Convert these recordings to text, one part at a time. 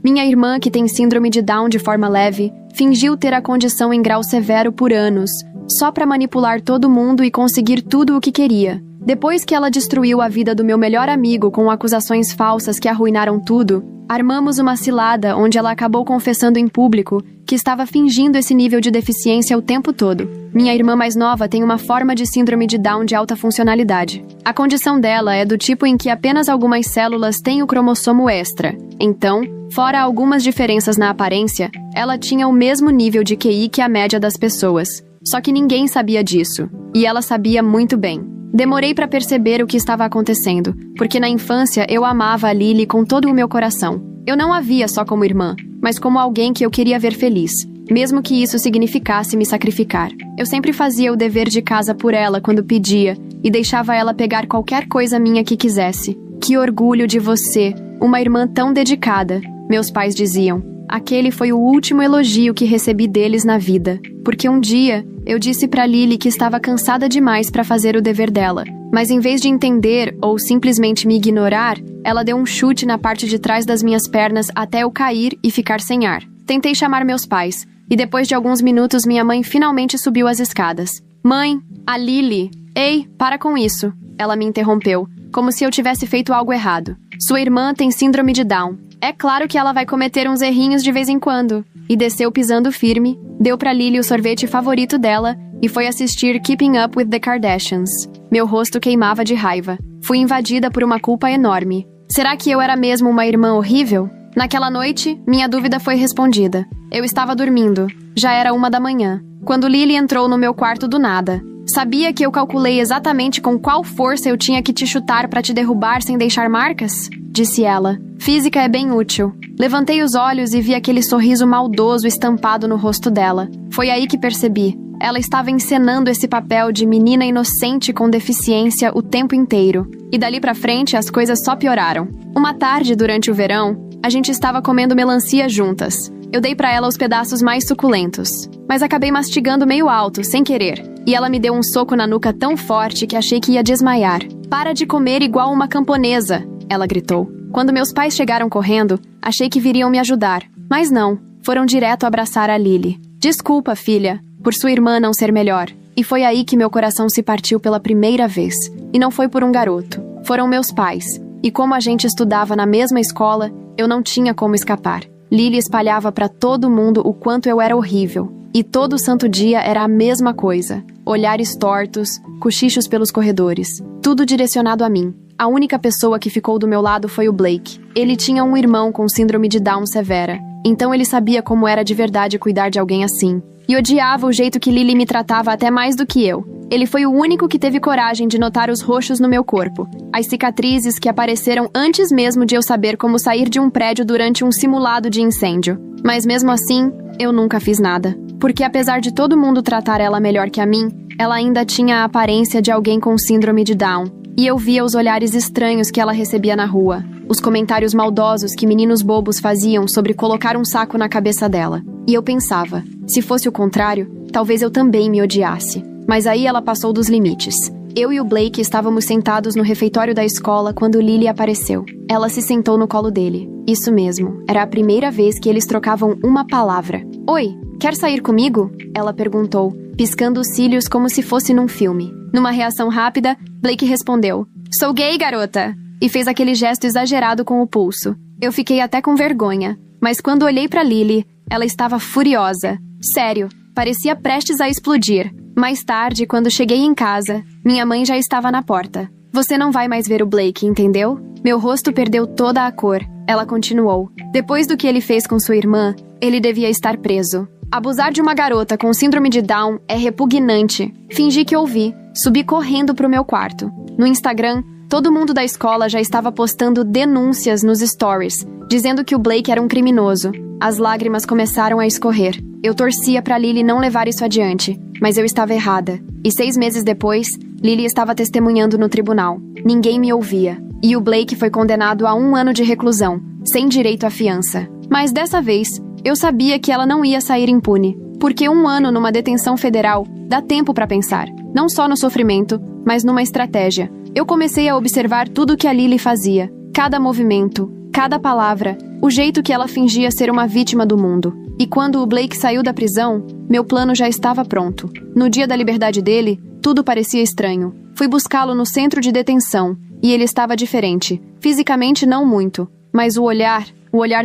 Minha irmã, que tem síndrome de Down de forma leve, fingiu ter a condição em grau severo por anos, só para manipular todo mundo e conseguir tudo o que queria. Depois que ela destruiu a vida do meu melhor amigo com acusações falsas que arruinaram tudo, armamos uma cilada onde ela acabou confessando em público que estava fingindo esse nível de deficiência o tempo todo. Minha irmã mais nova tem uma forma de síndrome de Down de alta funcionalidade. A condição dela é do tipo em que apenas algumas células têm o cromossomo extra. Então, fora algumas diferenças na aparência, ela tinha o mesmo nível de QI que a média das pessoas. Só que ninguém sabia disso. E ela sabia muito bem. Demorei para perceber o que estava acontecendo, porque na infância eu amava a Lily com todo o meu coração. Eu não a via só como irmã, mas como alguém que eu queria ver feliz, mesmo que isso significasse me sacrificar. Eu sempre fazia o dever de casa por ela quando pedia, e deixava ela pegar qualquer coisa minha que quisesse. Que orgulho de você, uma irmã tão dedicada, meus pais diziam. Aquele foi o último elogio que recebi deles na vida, porque um dia eu disse para Lily que estava cansada demais para fazer o dever dela, mas em vez de entender ou simplesmente me ignorar, ela deu um chute na parte de trás das minhas pernas até eu cair e ficar sem ar. Tentei chamar meus pais, e depois de alguns minutos minha mãe finalmente subiu as escadas. Mãe, a Lily... Ei, para com isso. Ela me interrompeu, como se eu tivesse feito algo errado. Sua irmã tem síndrome de Down. É claro que ela vai cometer uns errinhos de vez em quando. E desceu pisando firme, deu pra Lily o sorvete favorito dela e foi assistir Keeping Up with the Kardashians. Meu rosto queimava de raiva. Fui invadida por uma culpa enorme. Será que eu era mesmo uma irmã horrível? Naquela noite, minha dúvida foi respondida. Eu estava dormindo. Já era 1 da manhã. Quando Lily entrou no meu quarto do nada. Sabia que eu calculei exatamente com qual força eu tinha que te chutar para te derrubar sem deixar marcas? Disse ela. Física é bem útil. Levantei os olhos e vi aquele sorriso maldoso estampado no rosto dela. Foi aí que percebi. Ela estava encenando esse papel de menina inocente com deficiência o tempo inteiro. E dali pra frente as coisas só pioraram. Uma tarde, durante o verão, a gente estava comendo melancia juntas. Eu dei pra ela os pedaços mais suculentos. Mas acabei mastigando meio alto, sem querer. E ela me deu um soco na nuca tão forte que achei que ia desmaiar. Para de comer igual uma camponesa, ela gritou. Quando meus pais chegaram correndo, achei que viriam me ajudar. Mas não, foram direto abraçar a Lily. Desculpa, filha, por sua irmã não ser melhor. E foi aí que meu coração se partiu pela primeira vez. E não foi por um garoto. Foram meus pais. E como a gente estudava na mesma escola, eu não tinha como escapar. Lily espalhava para todo mundo o quanto eu era horrível. E todo santo dia era a mesma coisa. Olhares tortos, cochichos pelos corredores. Tudo direcionado a mim. A única pessoa que ficou do meu lado foi o Blake. Ele tinha um irmão com síndrome de Down severa. Então ele sabia como era de verdade cuidar de alguém assim. E odiava o jeito que Lily me tratava até mais do que eu. Ele foi o único que teve coragem de notar os roxos no meu corpo. As cicatrizes que apareceram antes mesmo de eu saber como sair de um prédio durante um simulado de incêndio. Mas mesmo assim, eu nunca fiz nada. Porque apesar de todo mundo tratar ela melhor que a mim, ela ainda tinha a aparência de alguém com síndrome de Down. E eu via os olhares estranhos que ela recebia na rua. Os comentários maldosos que meninos bobos faziam sobre colocar um saco na cabeça dela. E eu pensava, se fosse o contrário, talvez eu também me odiasse. Mas aí ela passou dos limites. Eu e o Blake estávamos sentados no refeitório da escola quando Lily apareceu. Ela se sentou no colo dele. Isso mesmo, era a primeira vez que eles trocavam uma palavra. Oi, quer sair comigo? Ela perguntou, piscando os cílios como se fosse num filme. Numa reação rápida, Blake respondeu, sou gay, garota! E fez aquele gesto exagerado com o pulso. Eu fiquei até com vergonha. Mas quando olhei pra Lily, ela estava furiosa. Sério, parecia prestes a explodir. Mais tarde, quando cheguei em casa, minha mãe já estava na porta. Você não vai mais ver o Blake, entendeu? Meu rosto perdeu toda a cor. Ela continuou. Depois do que ele fez com sua irmã, ele devia estar preso. Abusar de uma garota com síndrome de Down é repugnante. Fingi que ouvi. Subi correndo pro meu quarto. No Instagram, todo mundo da escola já estava postando denúncias nos stories, dizendo que o Blake era um criminoso. As lágrimas começaram a escorrer. Eu torcia pra Lily não levar isso adiante, mas eu estava errada. E 6 meses depois, Lily estava testemunhando no tribunal. Ninguém me ouvia. E o Blake foi condenado a 1 ano de reclusão, sem direito à fiança. Mas dessa vez, eu sabia que ela não ia sair impune, porque 1 ano numa detenção federal dá tempo pra pensar. Não só no sofrimento, mas numa estratégia. Eu comecei a observar tudo que a Lily fazia. Cada movimento, Cada palavra, o jeito que ela fingia ser uma vítima do mundo. E quando o Blake saiu da prisão, meu plano já estava pronto. No dia da liberdade dele, tudo parecia estranho. Fui buscá-lo no centro de detenção, e ele estava diferente. Fisicamente não muito, mas o olhar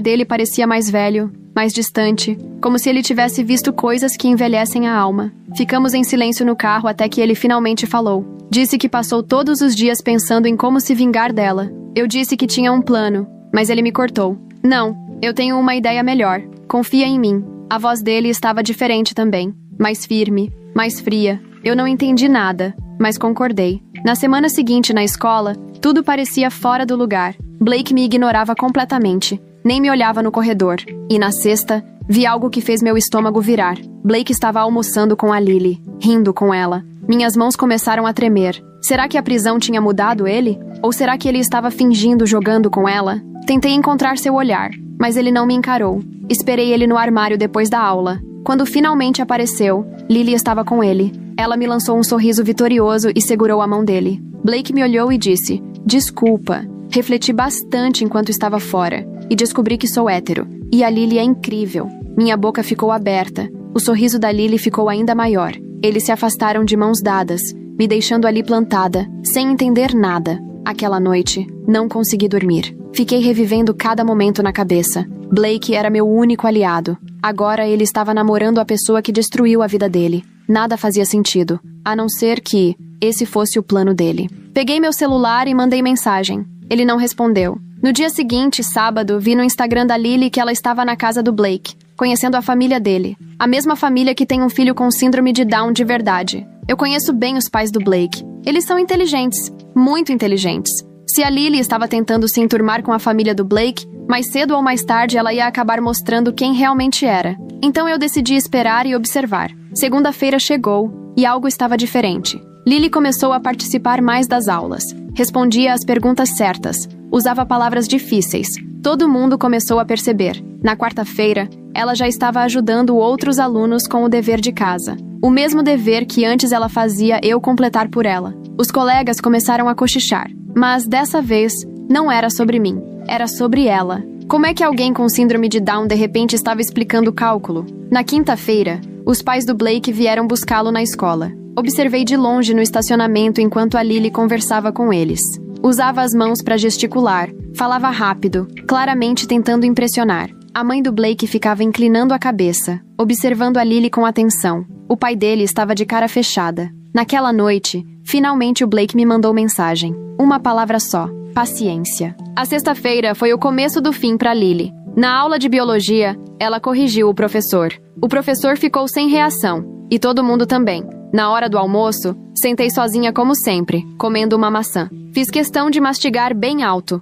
dele parecia mais velho, mais distante, como se ele tivesse visto coisas que envelhecem a alma. Ficamos em silêncio no carro até que ele finalmente falou. Disse que passou todos os dias pensando em como se vingar dela. Eu disse que tinha um plano, mas ele me cortou. Não, eu tenho uma ideia melhor. Confia em mim. A voz dele estava diferente também. Mais firme, mais fria. Eu não entendi nada, mas concordei. Na semana seguinte, na escola, tudo parecia fora do lugar. Blake me ignorava completamente. Nem me olhava no corredor. E na sexta, vi algo que fez meu estômago virar. Blake estava almoçando com a Lily, rindo com ela. Minhas mãos começaram a tremer. Será que a prisão tinha mudado ele? Ou será que ele estava fingindo jogando com ela? Tentei encontrar seu olhar, mas ele não me encarou. Esperei ele no armário depois da aula. Quando finalmente apareceu, Lily estava com ele. Ela me lançou um sorriso vitorioso e segurou a mão dele. Blake me olhou e disse, desculpa. Refleti bastante enquanto estava fora e descobri que sou hétero. E a Lily é incrível. Minha boca ficou aberta. O sorriso da Lily ficou ainda maior. Eles se afastaram de mãos dadas, me deixando ali plantada, sem entender nada. Aquela noite, não consegui dormir. Fiquei revivendo cada momento na cabeça. Blake era meu único aliado. Agora ele estava namorando a pessoa que destruiu a vida dele. Nada fazia sentido, a não ser que esse fosse o plano dele. Peguei meu celular e mandei mensagem. Ele não respondeu. No dia seguinte, sábado, vi no Instagram da Lily que ela estava na casa do Blake, conhecendo a família dele. A mesma família que tem um filho com síndrome de Down de verdade. Eu conheço bem os pais do Blake. Eles são inteligentes, muito inteligentes. Se a Lily estava tentando se enturmar com a família do Blake, mais cedo ou mais tarde ela ia acabar mostrando quem realmente era. Então eu decidi esperar e observar. Segunda-feira chegou e algo estava diferente. Lily começou a participar mais das aulas. Respondia às perguntas certas. Usava palavras difíceis. Todo mundo começou a perceber. Na quarta-feira, ela já estava ajudando outros alunos com o dever de casa. O mesmo dever que antes ela fazia eu completar por ela. Os colegas começaram a cochichar. Mas dessa vez, não era sobre mim. Era sobre ela. Como é que alguém com síndrome de Down de repente estava explicando cálculo? Na quinta-feira, os pais do Blake vieram buscá-lo na escola. Observei de longe no estacionamento enquanto a Lily conversava com eles. Usava as mãos para gesticular, falava rápido, claramente tentando impressionar. A mãe do Blake ficava inclinando a cabeça, observando a Lily com atenção. O pai dele estava de cara fechada. Naquela noite, finalmente o Blake me mandou mensagem. Uma palavra só: paciência. A sexta-feira foi o começo do fim para Lily. Na aula de biologia, ela corrigiu o professor. O professor ficou sem reação, e todo mundo também. Na hora do almoço, sentei sozinha como sempre, comendo uma maçã. Fiz questão de mastigar bem alto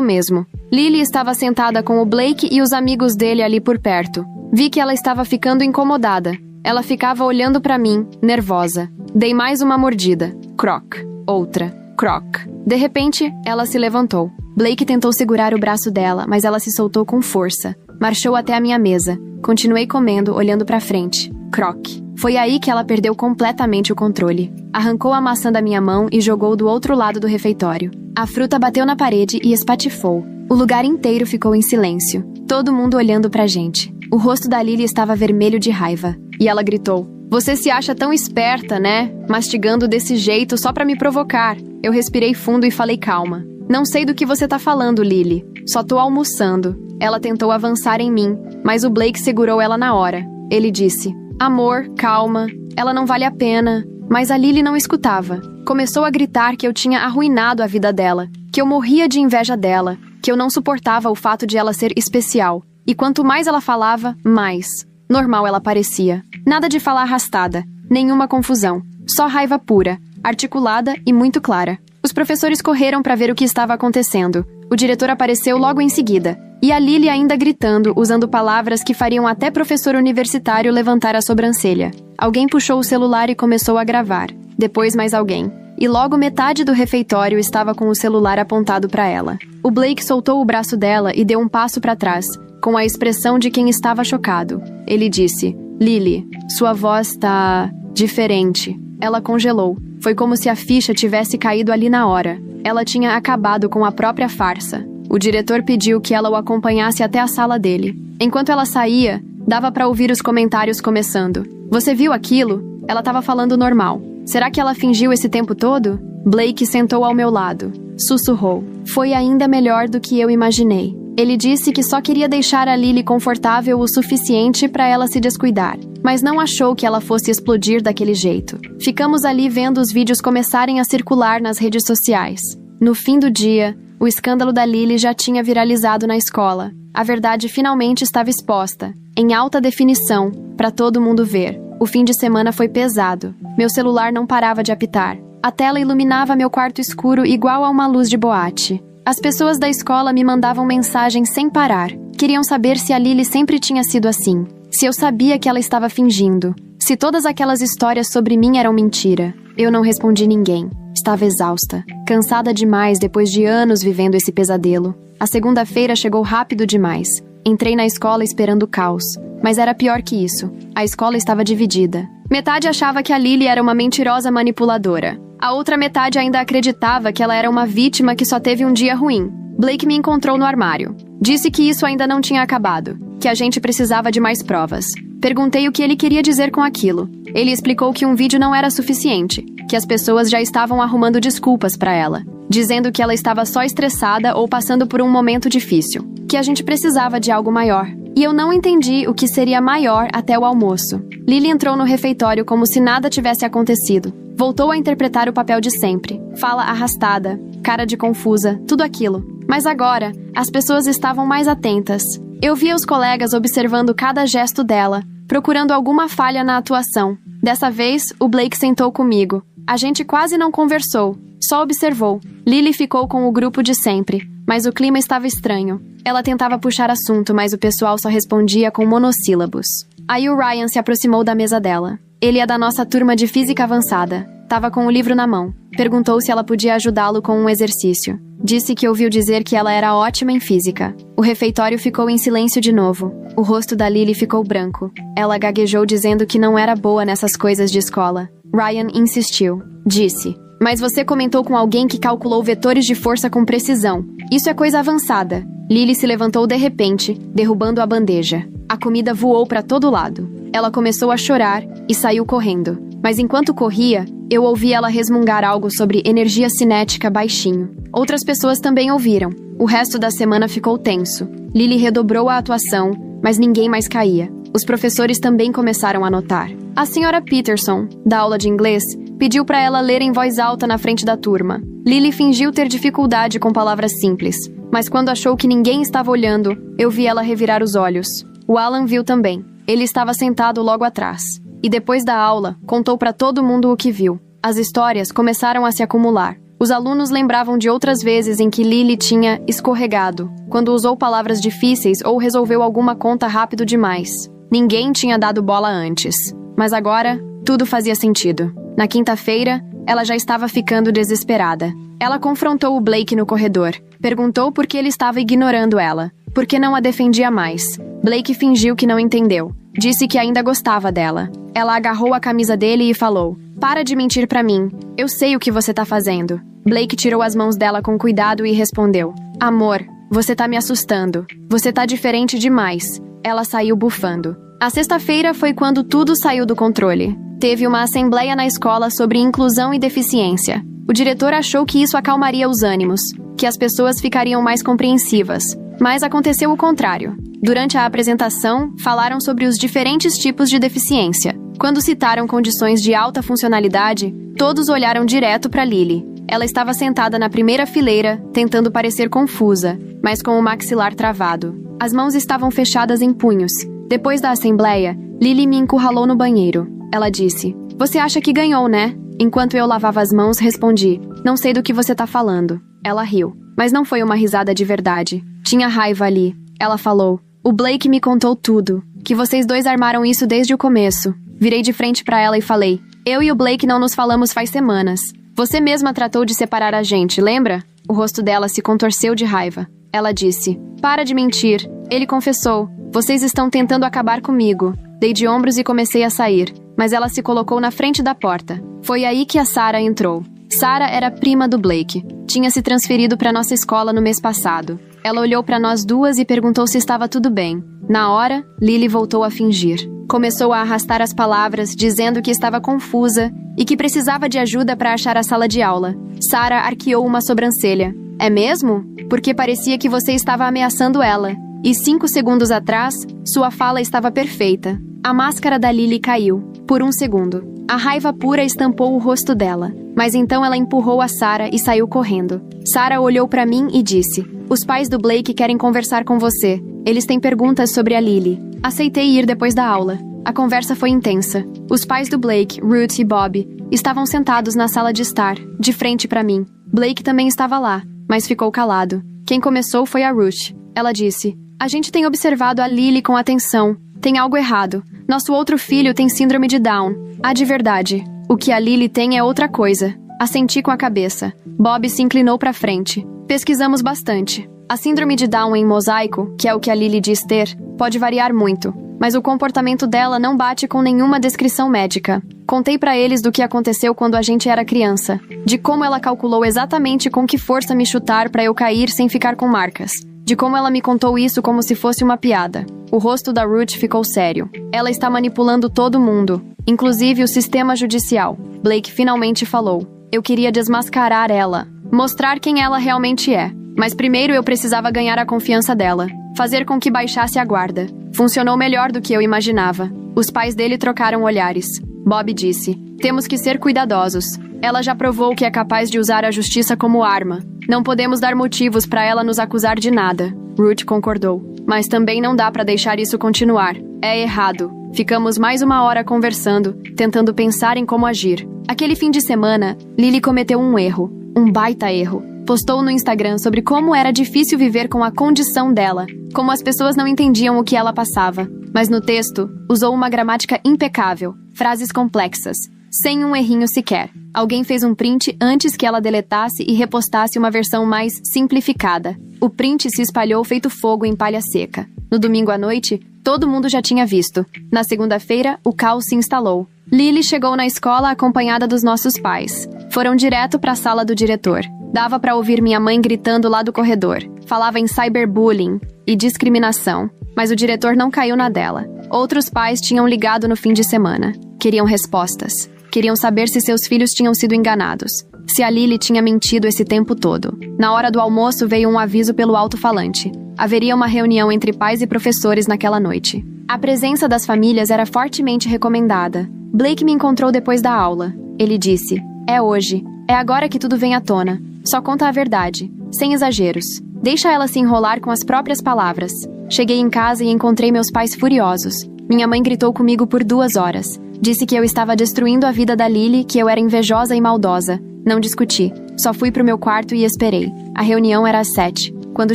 mesmo. Lily estava sentada com o Blake e os amigos dele ali por perto. Vi que ela estava ficando incomodada. Ela ficava olhando para mim, nervosa. Dei mais uma mordida. Croc. Outra. Croc. De repente, ela se levantou. Blake tentou segurar o braço dela, mas ela se soltou com força. Marchou até a minha mesa. Continuei comendo, olhando para frente. Croc. Foi aí que ela perdeu completamente o controle. Arrancou a maçã da minha mão e jogou do outro lado do refeitório. A fruta bateu na parede e espatifou. O lugar inteiro ficou em silêncio. Todo mundo olhando pra gente. O rosto da Lily estava vermelho de raiva. E ela gritou: "Você se acha tão esperta, né? Mastigando desse jeito só pra me provocar." Eu respirei fundo e falei calma. "Não sei do que você tá falando, Lily. Só tô almoçando." Ela tentou avançar em mim, mas o Blake segurou ela na hora. Ele disse: "Amor, calma. Ela não vale a pena." Mas a Lily não escutava. Começou a gritar que eu tinha arruinado a vida dela, que eu morria de inveja dela, que eu não suportava o fato de ela ser especial. E quanto mais ela falava, mais normal ela parecia. Nada de falar arrastada, nenhuma confusão. Só raiva pura, articulada e muito clara. Os professores correram para ver o que estava acontecendo. O diretor apareceu logo em seguida. E a Lily ainda gritando, usando palavras que fariam até professor universitário levantar a sobrancelha. Alguém puxou o celular e começou a gravar. Depois mais alguém. E logo metade do refeitório estava com o celular apontado para ela. O Blake soltou o braço dela e deu um passo para trás, com a expressão de quem estava chocado. Ele disse: "Lily, sua voz tá diferente." Ela congelou. Foi como se a ficha tivesse caído ali na hora. Ela tinha acabado com a própria farsa. O diretor pediu que ela o acompanhasse até a sala dele. Enquanto ela saía, dava para ouvir os comentários começando. Você viu aquilo? Ela estava falando normal. Será que ela fingiu esse tempo todo? Blake sentou ao meu lado. Sussurrou. Foi ainda melhor do que eu imaginei. Ele disse que só queria deixar a Lily confortável o suficiente para ela se descuidar, mas não achou que ela fosse explodir daquele jeito. Ficamos ali vendo os vídeos começarem a circular nas redes sociais. No fim do dia, o escândalo da Lily já tinha viralizado na escola. A verdade finalmente estava exposta, em alta definição, para todo mundo ver. O fim de semana foi pesado. Meu celular não parava de apitar. A tela iluminava meu quarto escuro igual a uma luz de boate. As pessoas da escola me mandavam mensagens sem parar. Queriam saber se a Lily sempre tinha sido assim. Se eu sabia que ela estava fingindo. Se todas aquelas histórias sobre mim eram mentira. Eu não respondi ninguém. Estava exausta. Cansada demais depois de anos vivendo esse pesadelo. A segunda-feira chegou rápido demais. Entrei na escola esperando caos. Mas era pior que isso. A escola estava dividida. Metade achava que a Lily era uma mentirosa manipuladora. A outra metade ainda acreditava que ela era uma vítima que só teve um dia ruim. Blake me encontrou no armário. Disse que isso ainda não tinha acabado, que a gente precisava de mais provas. Perguntei o que ele queria dizer com aquilo. Ele explicou que um vídeo não era suficiente, que as pessoas já estavam arrumando desculpas para ela, dizendo que ela estava só estressada ou passando por um momento difícil, que a gente precisava de algo maior. E eu não entendi o que seria maior até o almoço. Lily entrou no refeitório como se nada tivesse acontecido. Voltou a interpretar o papel de sempre. Fala arrastada, cara de confusa, tudo aquilo. Mas agora, as pessoas estavam mais atentas. Eu via os colegas observando cada gesto dela, procurando alguma falha na atuação. Dessa vez, o Blake sentou comigo. A gente quase não conversou, só observou. Lily ficou com o grupo de sempre, mas o clima estava estranho. Ela tentava puxar assunto, mas o pessoal só respondia com monossílabos. Aí o Ryan se aproximou da mesa dela. Ele é da nossa turma de física avançada. Tava com o livro na mão. Perguntou se ela podia ajudá-lo com um exercício. Disse que ouviu dizer que ela era ótima em física. O refeitório ficou em silêncio de novo. O rosto da Lily ficou branco. Ela gaguejou dizendo que não era boa nessas coisas de escola. Ryan insistiu. Disse: "Mas você comentou com alguém que calculou vetores de força com precisão. Isso é coisa avançada." Lily se levantou de repente, derrubando a bandeja. A comida voou para todo lado. Ela começou a chorar e saiu correndo. Mas enquanto corria, eu ouvi ela resmungar algo sobre energia cinética baixinho. Outras pessoas também ouviram. O resto da semana ficou tenso. Lily redobrou a atuação, mas ninguém mais caía. Os professores também começaram a notar. A senhora Peterson, da aula de inglês, pediu para ela ler em voz alta na frente da turma. Lily fingiu ter dificuldade com palavras simples, mas quando achou que ninguém estava olhando, eu vi ela revirar os olhos. O Alan viu também. Ele estava sentado logo atrás. E depois da aula, contou para todo mundo o que viu. As histórias começaram a se acumular. Os alunos lembravam de outras vezes em que Lily tinha escorregado, quando usou palavras difíceis ou resolveu alguma conta rápido demais. Ninguém tinha dado bola antes. Mas agora, tudo fazia sentido. Na quinta-feira, ela já estava ficando desesperada. Ela confrontou o Blake no corredor. Perguntou por que ele estava ignorando ela. Por que não a defendia mais? Blake fingiu que não entendeu. Disse que ainda gostava dela. Ela agarrou a camisa dele e falou: "Para de mentir pra mim. Eu sei o que você tá fazendo." Blake tirou as mãos dela com cuidado e respondeu: "Amor, você tá me assustando. Você tá diferente demais." Ela saiu bufando. A sexta-feira foi quando tudo saiu do controle. Teve uma assembleia na escola sobre inclusão e deficiência. O diretor achou que isso acalmaria os ânimos, que as pessoas ficariam mais compreensivas. Mas aconteceu o contrário. Durante a apresentação, falaram sobre os diferentes tipos de deficiência. Quando citaram condições de alta funcionalidade, todos olharam direto para Lily. Ela estava sentada na primeira fileira, tentando parecer confusa, mas com o maxilar travado. As mãos estavam fechadas em punhos. Depois da assembleia, Lily me encurralou no banheiro. Ela disse: "Você acha que ganhou, né?" Enquanto eu lavava as mãos, respondi: "Não sei do que você tá falando." Ela riu, mas não foi uma risada de verdade. Tinha raiva ali. Ela falou: "O Blake me contou tudo, que vocês dois armaram isso desde o começo." Virei de frente pra ela e falei: "Eu e o Blake não nos falamos faz semanas. Você mesma tratou de separar a gente, lembra?" O rosto dela se contorceu de raiva. Ela disse: "Para de mentir. Ele confessou. Vocês estão tentando acabar comigo." Dei de ombros e comecei a sair, mas ela se colocou na frente da porta. Foi aí que a Sarah entrou. Sarah era prima do Blake. Tinha se transferido para nossa escola no mês passado. Ela olhou para nós duas e perguntou se estava tudo bem. Na hora, Lily voltou a fingir. Começou a arrastar as palavras, dizendo que estava confusa e que precisava de ajuda para achar a sala de aula. Sarah arqueou uma sobrancelha. É mesmo? Porque parecia que você estava ameaçando ela. E 5 segundos atrás, sua fala estava perfeita. A máscara da Lily caiu, por um segundo. A raiva pura estampou o rosto dela. Mas então ela empurrou a Sarah e saiu correndo. Sarah olhou para mim e disse: "Os pais do Blake querem conversar com você. Eles têm perguntas sobre a Lily." Aceitei ir depois da aula. A conversa foi intensa. Os pais do Blake, Ruth e Bob, estavam sentados na sala de estar, de frente para mim. Blake também estava lá, mas ficou calado. Quem começou foi a Ruth. Ela disse: "A gente tem observado a Lily com atenção. Tem algo errado. Nosso outro filho tem síndrome de Down. Ah, de verdade. O que a Lily tem é outra coisa." Assenti com a cabeça. Bob se inclinou para frente. Pesquisamos bastante. A síndrome de Down em mosaico, que é o que a Lily diz ter, pode variar muito, mas o comportamento dela não bate com nenhuma descrição médica. Contei para eles do que aconteceu quando a gente era criança, de como ela calculou exatamente com que força me chutar para eu cair sem ficar com marcas, de como ela me contou isso como se fosse uma piada. O rosto da Ruth ficou sério. Ela está manipulando todo mundo, inclusive o sistema judicial. Blake finalmente falou. Eu queria desmascarar ela, mostrar quem ela realmente é. Mas primeiro eu precisava ganhar a confiança dela, fazer com que baixasse a guarda. Funcionou melhor do que eu imaginava. Os pais dele trocaram olhares. Bob disse: "Temos que ser cuidadosos. Ela já provou que é capaz de usar a justiça como arma. Não podemos dar motivos para ela nos acusar de nada." Ruth concordou. "Mas também não dá para deixar isso continuar. É errado." Ficamos mais 1 hora conversando, tentando pensar em como agir. Aquele fim de semana, Lily cometeu um erro. Um baita erro. Postou no Instagram sobre como era difícil viver com a condição dela, como as pessoas não entendiam o que ela passava. Mas no texto, usou uma gramática impecável, frases complexas, sem um errinho sequer. Alguém fez um print antes que ela deletasse e repostasse uma versão mais simplificada. O print se espalhou feito fogo em palha seca. No domingo à noite, todo mundo já tinha visto. Na segunda-feira, o caos se instalou. Lily chegou na escola acompanhada dos nossos pais. Foram direto para a sala do diretor. Dava para ouvir minha mãe gritando lá do corredor. Falava em cyberbullying e discriminação, mas o diretor não caiu na dela. Outros pais tinham ligado no fim de semana. Queriam respostas. Queriam saber se seus filhos tinham sido enganados. Se a Lily tinha mentido esse tempo todo. Na hora do almoço veio um aviso pelo alto-falante. Haveria uma reunião entre pais e professores naquela noite. A presença das famílias era fortemente recomendada. Blake me encontrou depois da aula. Ele disse: "É hoje. É agora que tudo vem à tona. Só conta a verdade, sem exageros. Deixa ela se enrolar com as próprias palavras." Cheguei em casa e encontrei meus pais furiosos. Minha mãe gritou comigo por 2 horas. Disse que eu estava destruindo a vida da Lily, que eu era invejosa e maldosa. Não discuti. Só fui pro meu quarto e esperei. A reunião era às 7. Quando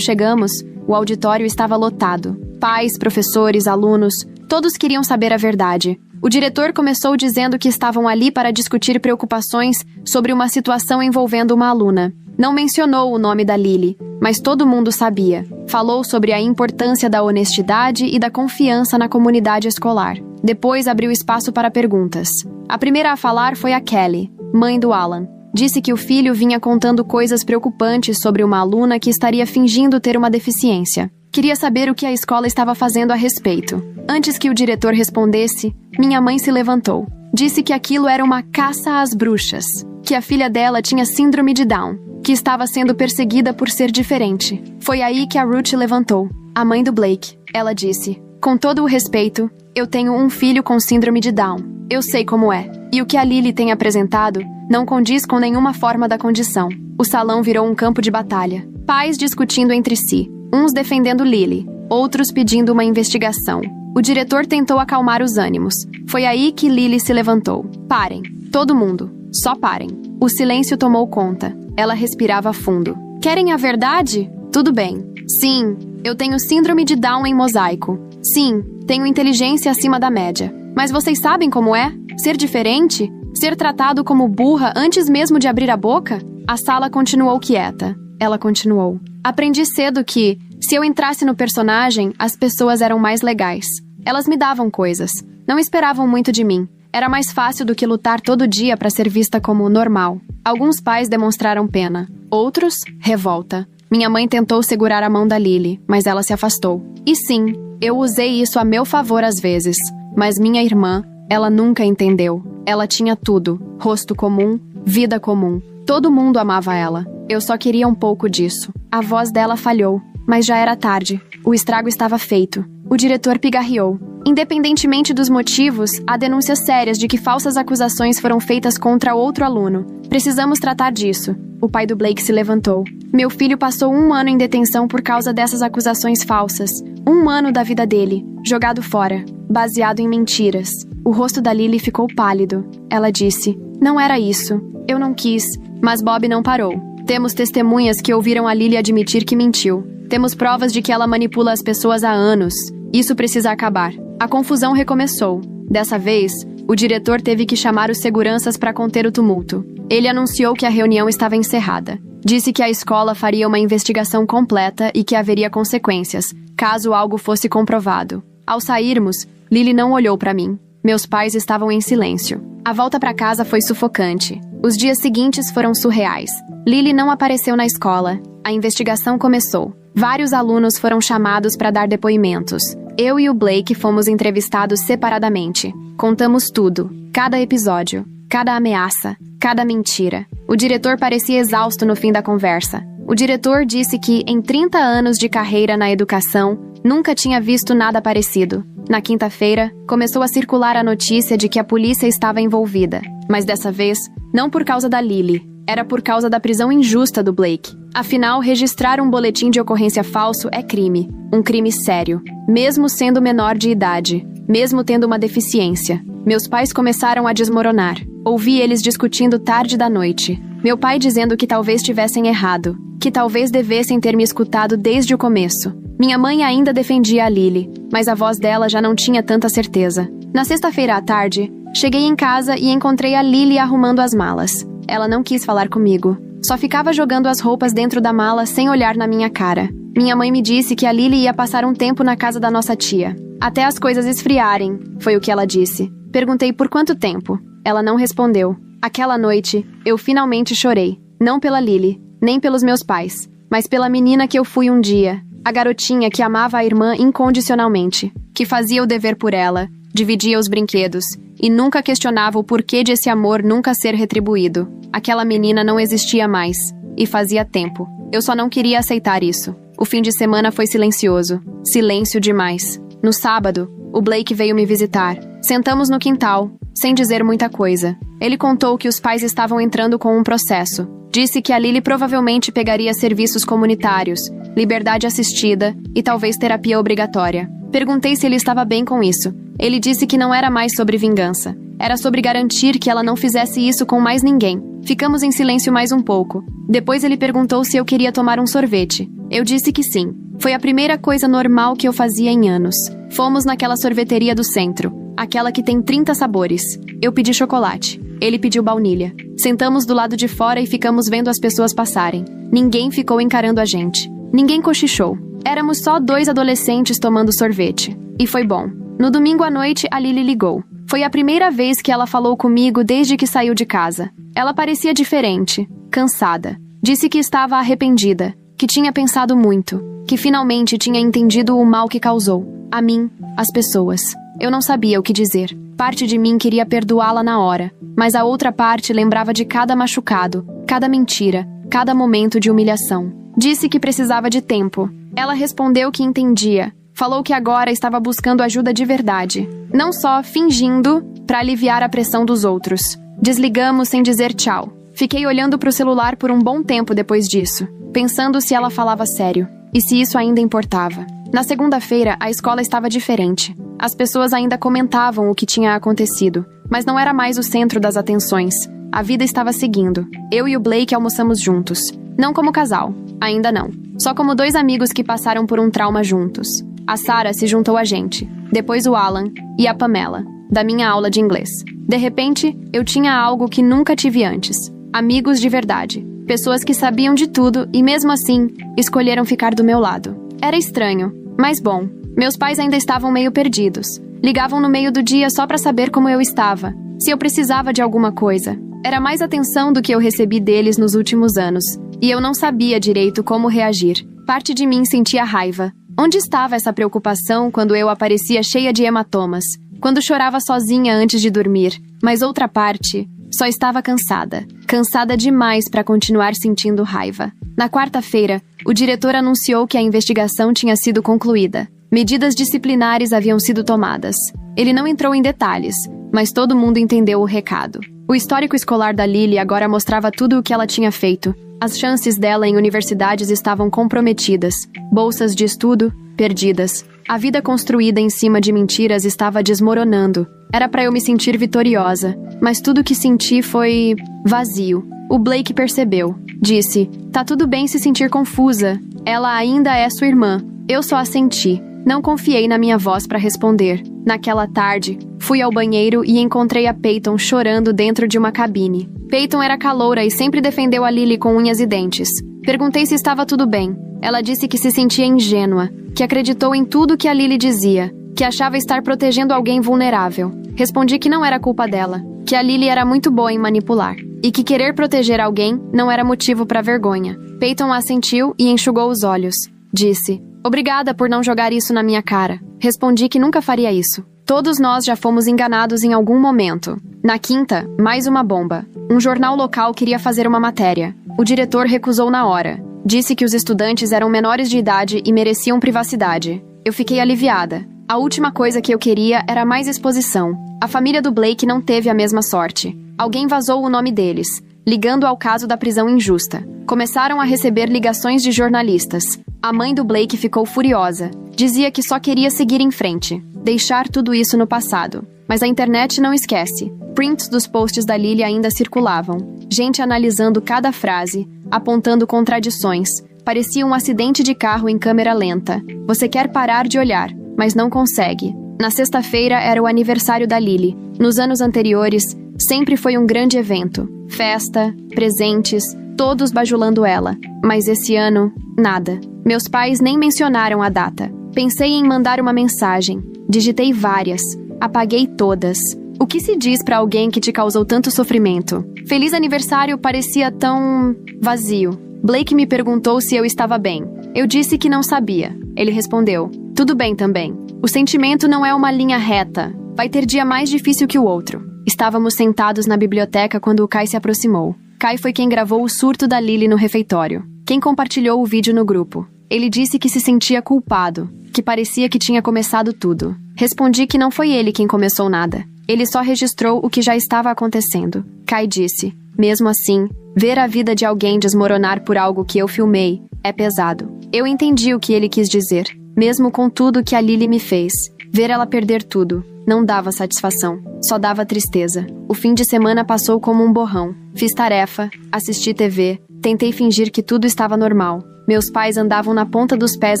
chegamos, o auditório estava lotado. Pais, professores, alunos, todos queriam saber a verdade. O diretor começou dizendo que estavam ali para discutir preocupações sobre uma situação envolvendo uma aluna. Não mencionou o nome da Lily, mas todo mundo sabia. Falou sobre a importância da honestidade e da confiança na comunidade escolar. Depois abriu espaço para perguntas. A primeira a falar foi a Kelly, mãe do Alan. Disse que o filho vinha contando coisas preocupantes sobre uma aluna que estaria fingindo ter uma deficiência. Queria saber o que a escola estava fazendo a respeito. Antes que o diretor respondesse, minha mãe se levantou. Disse que aquilo era uma caça às bruxas, que a filha dela tinha síndrome de Down, que estava sendo perseguida por ser diferente. Foi aí que a Ruth levantou, a mãe do Blake. Ela disse: "Com todo o respeito, eu tenho um filho com síndrome de Down. Eu sei como é. E o que a Lily tem apresentado não condiz com nenhuma forma da condição." O salão virou um campo de batalha. Pais discutindo entre si, uns defendendo Lily, outros pedindo uma investigação. O diretor tentou acalmar os ânimos. Foi aí que Lily se levantou. "Parem. Todo mundo. Só parem." O silêncio tomou conta. Ela respirava fundo. "Querem a verdade? Tudo bem. Sim, eu tenho síndrome de Down em mosaico. Sim, tenho inteligência acima da média. Mas vocês sabem como é? Ser diferente? Ser tratado como burra antes mesmo de abrir a boca?" A sala continuou quieta. Ela continuou: "Aprendi cedo que, se eu entrasse no personagem, as pessoas eram mais legais. Elas me davam coisas. Não esperavam muito de mim. Era mais fácil do que lutar todo dia para ser vista como normal." Alguns pais demonstraram pena. Outros, revolta. Minha mãe tentou segurar a mão da Lily, mas ela se afastou. E sim, eu usei isso a meu favor às vezes. Mas minha irmã, ela nunca entendeu. Ela tinha tudo. Rosto comum, vida comum. Todo mundo amava ela. Eu só queria um pouco disso. A voz dela falhou, mas já era tarde. O estrago estava feito. O diretor pigarreou. Independentemente dos motivos, há denúncias sérias de que falsas acusações foram feitas contra outro aluno. Precisamos tratar disso. O pai do Blake se levantou. Meu filho passou 1 ano em detenção por causa dessas acusações falsas. 1 ano da vida dele, jogado fora, baseado em mentiras. O rosto da Lily ficou pálido. Ela disse, não era isso. Eu não quis. Mas Bob não parou. Temos testemunhas que ouviram a Lily admitir que mentiu. Temos provas de que ela manipula as pessoas há anos. Isso precisa acabar. A confusão recomeçou. Dessa vez, o diretor teve que chamar os seguranças para conter o tumulto. Ele anunciou que a reunião estava encerrada. Disse que a escola faria uma investigação completa e que haveria consequências, caso algo fosse comprovado. Ao sairmos, Lily não olhou para mim. Meus pais estavam em silêncio. A volta para casa foi sufocante. Os dias seguintes foram surreais. Lily não apareceu na escola. A investigação começou. Vários alunos foram chamados para dar depoimentos. Eu e o Blake fomos entrevistados separadamente. Contamos tudo, cada episódio, cada ameaça, cada mentira. O diretor parecia exausto no fim da conversa. O diretor disse que, em 30 anos de carreira na educação, nunca tinha visto nada parecido. Na quinta-feira, começou a circular a notícia de que a polícia estava envolvida. Mas dessa vez, não por causa da Lily. Era por causa da prisão injusta do Blake. Afinal, registrar um boletim de ocorrência falso é crime. Um crime sério. Mesmo sendo menor de idade. Mesmo tendo uma deficiência. Meus pais começaram a desmoronar. Ouvi eles discutindo tarde da noite. Meu pai dizendo que talvez tivessem errado. Que talvez devessem ter me escutado desde o começo. Minha mãe ainda defendia a Lily, mas a voz dela já não tinha tanta certeza. Na sexta-feira à tarde, cheguei em casa e encontrei a Lily arrumando as malas. Ela não quis falar comigo. Só ficava jogando as roupas dentro da mala sem olhar na minha cara. Minha mãe me disse que a Lily ia passar um tempo na casa da nossa tia. Até as coisas esfriarem, foi o que ela disse. Perguntei por quanto tempo. Ela não respondeu. Aquela noite, eu finalmente chorei. Não pela Lily, nem pelos meus pais, mas pela menina que eu fui um dia. A garotinha que amava a irmã incondicionalmente, que fazia o dever por ela, dividia os brinquedos e nunca questionava o porquê de esse amor nunca ser retribuído. Aquela menina não existia mais, e fazia tempo. Eu só não queria aceitar isso. O fim de semana foi silencioso. Silêncio demais. No sábado, o Blake veio me visitar. Sentamos no quintal, sem dizer muita coisa. Ele contou que os pais estavam entrando com um processo. Disse que a Lily provavelmente pegaria serviços comunitários, liberdade assistida e talvez terapia obrigatória. Perguntei se ele estava bem com isso. Ele disse que não era mais sobre vingança. Era sobre garantir que ela não fizesse isso com mais ninguém. Ficamos em silêncio mais um pouco. Depois ele perguntou se eu queria tomar um sorvete. Eu disse que sim. Foi a primeira coisa normal que eu fazia em anos. Fomos naquela sorveteria do centro. Aquela que tem 30 sabores. Eu pedi chocolate. Ele pediu baunilha. Sentamos do lado de fora e ficamos vendo as pessoas passarem. Ninguém ficou encarando a gente. Ninguém cochichou. Éramos só 2 adolescentes tomando sorvete. E foi bom. No domingo à noite, a Lily ligou. Foi a primeira vez que ela falou comigo desde que saiu de casa. Ela parecia diferente, cansada. Disse que estava arrependida, que tinha pensado muito, que finalmente tinha entendido o mal que causou. A mim, as pessoas. Eu não sabia o que dizer. Parte de mim queria perdoá-la na hora, mas a outra parte lembrava de cada machucado, cada mentira, cada momento de humilhação. Disse que precisava de tempo. Ela respondeu que entendia. Falou que agora estava buscando ajuda de verdade. Não só fingindo para aliviar a pressão dos outros. Desligamos sem dizer tchau. Fiquei olhando para o celular por um bom tempo depois disso, pensando se ela falava sério e se isso ainda importava. Na segunda-feira, a escola estava diferente. As pessoas ainda comentavam o que tinha acontecido, mas não era mais o centro das atenções. A vida estava seguindo. Eu e o Blake almoçamos juntos. Não como casal, ainda não. Só como 2 amigos que passaram por um trauma juntos. A Sarah se juntou a gente, depois o Alan e a Pamela, da minha aula de inglês. De repente, eu tinha algo que nunca tive antes. Amigos de verdade. Pessoas que sabiam de tudo e, mesmo assim, escolheram ficar do meu lado. Era estranho, mas bom. Meus pais ainda estavam meio perdidos. Ligavam no meio do dia só para saber como eu estava, se eu precisava de alguma coisa. Era mais atenção do que eu recebi deles nos últimos anos. e eu não sabia direito como reagir. Parte de mim sentia raiva. Onde estava essa preocupação quando eu aparecia cheia de hematomas? Quando chorava sozinha antes de dormir? Mas outra parte só estava cansada. Cansada demais para continuar sentindo raiva. Na quarta-feira, o diretor anunciou que a investigação tinha sido concluída. Medidas disciplinares haviam sido tomadas. Ele não entrou em detalhes, mas todo mundo entendeu o recado. O histórico escolar da Lily agora mostrava tudo o que ela tinha feito. As chances dela em universidades estavam comprometidas. Bolsas de estudo, perdidas. A vida construída em cima de mentiras estava desmoronando. Era para eu me sentir vitoriosa, mas tudo que senti foi vazio. O Blake percebeu. Disse: "Tá tudo bem se sentir confusa. Ela ainda é sua irmã." Eu só assenti. Não confiei na minha voz para responder. Naquela tarde, fui ao banheiro e encontrei a Peyton chorando dentro de uma cabine. Peyton era caloura e sempre defendeu a Lily com unhas e dentes. Perguntei se estava tudo bem. Ela disse que se sentia ingênua, que acreditou em tudo que a Lily dizia, que achava estar protegendo alguém vulnerável. Respondi que não era culpa dela, que a Lily era muito boa em manipular, e que querer proteger alguém não era motivo para vergonha. Peyton assentiu e enxugou os olhos. Disse: "Obrigada por não jogar isso na minha cara." Respondi que nunca faria isso. Todos nós já fomos enganados em algum momento. Na quinta, mais uma bomba. Um jornal local queria fazer uma matéria. O diretor recusou na hora. Disse que os estudantes eram menores de idade e mereciam privacidade. Eu fiquei aliviada. A última coisa que eu queria era mais exposição. A família do Blake não teve a mesma sorte. Alguém vazou o nome deles, ligando ao caso da prisão injusta. Começaram a receber ligações de jornalistas. A mãe do Blake ficou furiosa. Dizia que só queria seguir em frente, deixar tudo isso no passado. Mas a internet não esquece. Prints dos posts da Lily ainda circulavam. Gente analisando cada frase, apontando contradições. Parecia um acidente de carro em câmera lenta. Você quer parar de olhar, mas não consegue. Na sexta-feira era o aniversário da Lily. Nos anos anteriores, sempre foi um grande evento. Festa, presentes, todos bajulando ela. Mas esse ano, nada. Meus pais nem mencionaram a data. Pensei em mandar uma mensagem. Digitei várias. Apaguei todas. O que se diz para alguém que te causou tanto sofrimento? Feliz aniversário parecia tão vazio. Blake me perguntou se eu estava bem. Eu disse que não sabia. Ele respondeu: "Tudo bem também. O sentimento não é uma linha reta. Vai ter dia mais difícil que o outro." Estávamos sentados na biblioteca quando o Kai se aproximou. Kai foi quem gravou o surto da Lily no refeitório. Quem compartilhou o vídeo no grupo. Ele disse que se sentia culpado, que parecia que tinha começado tudo. Respondi que não foi ele quem começou nada. Ele só registrou o que já estava acontecendo. Kai disse: "Mesmo assim, ver a vida de alguém desmoronar por algo que eu filmei é pesado." Eu entendi o que ele quis dizer. Mesmo com tudo que a Lily me fez, ver ela perder tudo não dava satisfação, só dava tristeza. O fim de semana passou como um borrão. Fiz tarefa, assisti TV, tentei fingir que tudo estava normal. Meus pais andavam na ponta dos pés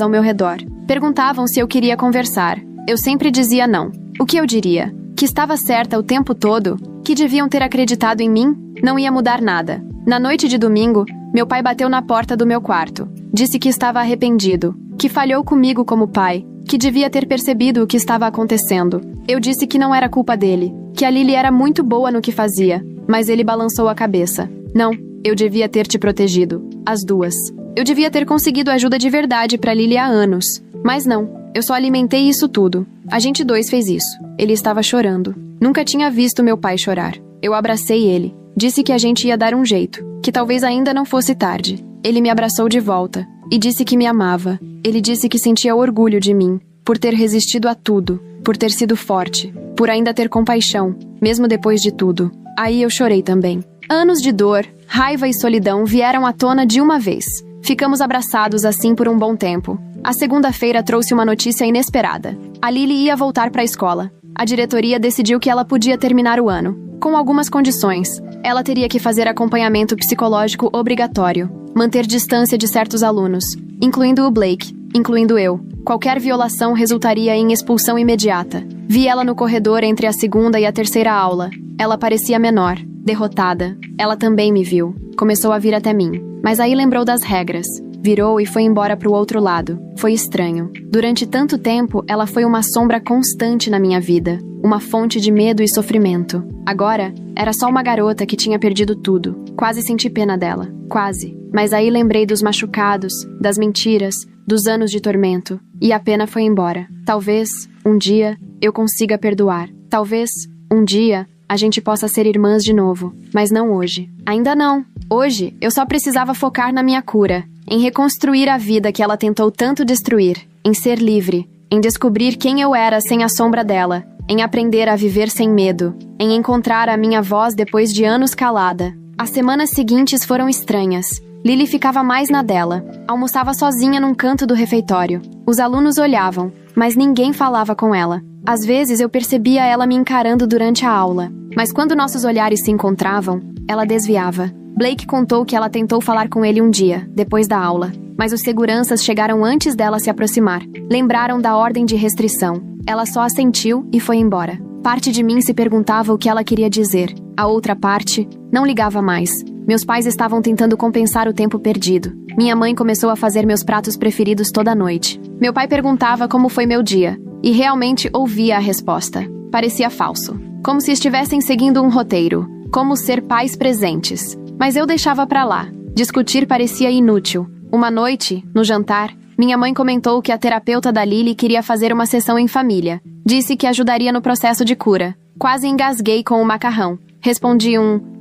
ao meu redor. Perguntavam se eu queria conversar. Eu sempre dizia não. O que eu diria? Que estava certa o tempo todo? Que deviam ter acreditado em mim? Não ia mudar nada. Na noite de domingo, meu pai bateu na porta do meu quarto. Disse que estava arrependido, que falhou comigo como pai, que devia ter percebido o que estava acontecendo. Eu disse que não era culpa dele, que a Lily era muito boa no que fazia, mas ele balançou a cabeça. Não, eu devia ter te protegido. As duas. Eu devia ter conseguido ajuda de verdade para Lily há anos. Mas não, eu só alimentei isso tudo. A gente dois fez isso. Ele estava chorando. Nunca tinha visto meu pai chorar. Eu abracei ele. Disse que a gente ia dar um jeito, que talvez ainda não fosse tarde. Ele me abraçou de volta e disse que me amava. Ele disse que sentia orgulho de mim, por ter resistido a tudo, por ter sido forte, por ainda ter compaixão, mesmo depois de tudo. Aí eu chorei também. Anos de dor, raiva e solidão vieram à tona de uma vez. Ficamos abraçados assim por um bom tempo. A segunda-feira trouxe uma notícia inesperada. A Lily ia voltar para a escola. A diretoria decidiu que ela podia terminar o ano, com algumas condições. Ela teria que fazer acompanhamento psicológico obrigatório, manter distância de certos alunos, incluindo o Blake, incluindo eu. Qualquer violação resultaria em expulsão imediata. Vi ela no corredor entre a segunda e a terceira aula. Ela parecia menor, derrotada. Ela também me viu. Começou a vir até mim. Mas aí lembrou das regras. Virou e foi embora para o outro lado. Foi estranho. Durante tanto tempo, ela foi uma sombra constante na minha vida. Uma fonte de medo e sofrimento. Agora, Era só uma garota que tinha perdido tudo. Quase senti pena dela. Quase. Mas aí lembrei dos machucados, das mentiras, dos anos de tormento. E a pena foi embora. Talvez, um dia, eu consiga perdoar. Talvez, um dia, a gente possa ser irmãs de novo. Mas não hoje. Ainda não. Hoje, eu só precisava focar na minha cura. Em reconstruir a vida que ela tentou tanto destruir. Em ser livre. Em descobrir quem eu era sem a sombra dela. Em aprender a viver sem medo, em encontrar a minha voz depois de anos calada. As semanas seguintes foram estranhas. Lily ficava mais na dela. Almoçava sozinha num canto do refeitório. Os alunos olhavam, mas ninguém falava com ela. Às vezes eu percebia ela me encarando durante a aula, mas quando nossos olhares se encontravam, ela desviava. Blake contou que ela tentou falar com ele um dia, depois da aula, mas os seguranças chegaram antes dela se aproximar. Lembraram da ordem de restrição. Ela só assentiu e foi embora. Parte de mim se perguntava o que ela queria dizer. A outra parte não ligava mais. Meus pais estavam tentando compensar o tempo perdido. Minha mãe começou a fazer meus pratos preferidos toda noite. Meu pai perguntava como foi meu dia, e realmente ouvia a resposta. Parecia falso. Como se estivessem seguindo um roteiro. Como ser pais presentes. Mas eu deixava pra lá. Discutir parecia inútil. Uma noite, no jantar, minha mãe comentou que a terapeuta da Lily queria fazer uma sessão em família. Disse que ajudaria no processo de cura. Quase engasguei com o macarrão. Respondi